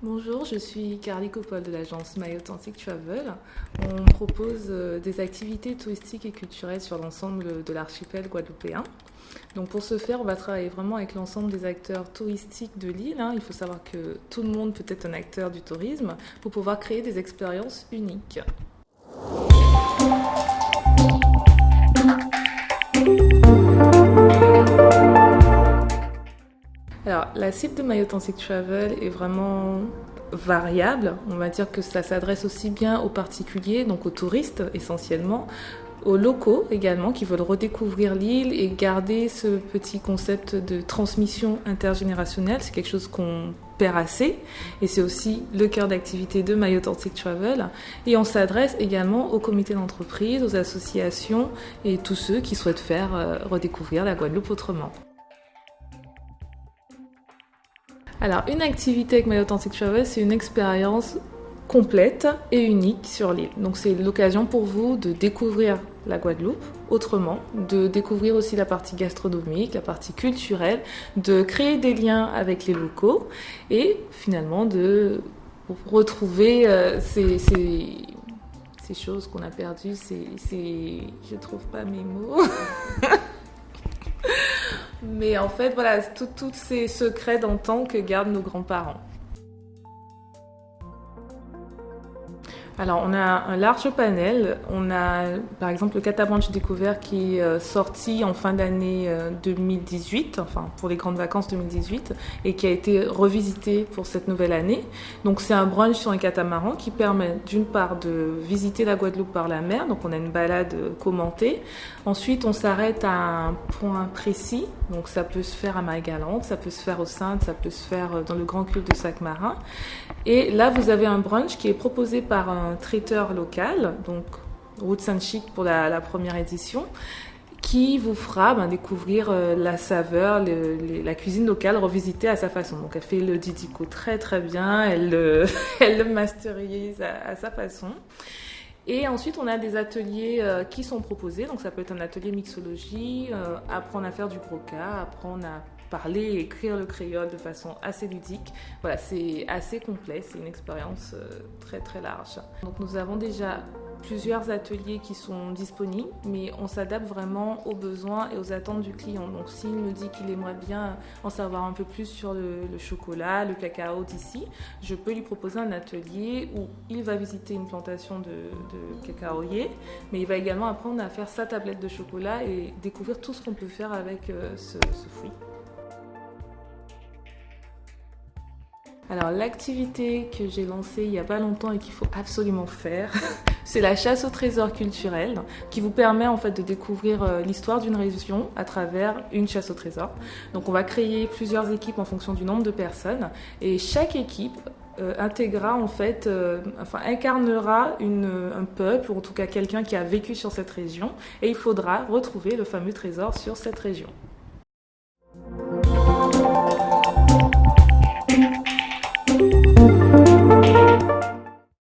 Bonjour, je suis Carly Copol de l'agence My Authentic Travel. On propose des activités touristiques et culturelles sur l'ensemble de l'archipel guadeloupéen. Donc pour ce faire, on va travailler vraiment avec l'ensemble des acteurs touristiques de l'île. Il faut savoir que tout le monde peut être un acteur du tourisme pour pouvoir créer des expériences uniques. Alors, la cible de My Authentic Travel est vraiment variable. On va dire que ça s'adresse aussi bien aux particuliers, donc aux touristes essentiellement, aux locaux également qui veulent redécouvrir l'île et garder ce petit concept de transmission intergénérationnelle. C'est quelque chose qu'on perd assez et c'est aussi le cœur d'activité de My Authentic Travel. Et on s'adresse également aux comités d'entreprise, aux associations et tous ceux qui souhaitent faire redécouvrir la Guadeloupe autrement. Alors, une activité avec My Authentic Travel, c'est une expérience complète et unique sur l'île. Donc, c'est l'occasion pour vous de découvrir la Guadeloupe autrement, de découvrir aussi la partie gastronomique, la partie culturelle, de créer des liens avec les locaux et finalement de retrouver ces choses qu'on a perdues. Je trouve pas mes mots. Mais en fait, voilà, tous ces secrets d'antan que gardent nos grands-parents. Alors, on a un large panel. On a, par exemple, le Catabrunch découvert qui est sorti en fin d'année 2018, enfin pour les grandes vacances 2018, et qui a été revisité pour cette nouvelle année. Donc, c'est un brunch sur un catamaran qui permet d'une part de visiter la Guadeloupe par la mer. Donc, on a une balade commentée. Ensuite, on s'arrête à un point précis. Donc, ça peut se faire à Marie-Galante, ça peut se faire aux Saintes, ça peut se faire dans le Grand Cul de Sac-Marin. Et là, vous avez un brunch qui est proposé par un traiteur local, donc Roots and Chic pour la première édition, qui vous fera découvrir la saveur, la cuisine locale revisitée à sa façon. Donc elle fait le didico très très bien, elle le masterise à sa façon. Et ensuite, on a des ateliers qui sont proposés. Donc ça peut être un atelier mixologie, apprendre à faire du broca, apprendre à parler et écrire le créole de façon assez ludique. Voilà, c'est assez complet, c'est une expérience très très large. Donc nous avons déjà plusieurs ateliers qui sont disponibles, mais on s'adapte vraiment aux besoins et aux attentes du client. Donc s'il me dit qu'il aimerait bien en savoir un peu plus sur le chocolat, le cacao d'ici, je peux lui proposer un atelier où il va visiter une plantation de cacaoyer, mais il va également apprendre à faire sa tablette de chocolat et découvrir tout ce qu'on peut faire avec ce fruit. Alors l'activité que j'ai lancée il n'y a pas longtemps et qu'il faut absolument faire, c'est la chasse au trésor culturel qui vous permet en fait de découvrir l'histoire d'une région à travers une chasse au trésor. Donc on va créer plusieurs équipes en fonction du nombre de personnes et chaque équipe intégrera en fait, incarnera un peuple ou en tout cas quelqu'un qui a vécu sur cette région et il faudra retrouver le fameux trésor sur cette région.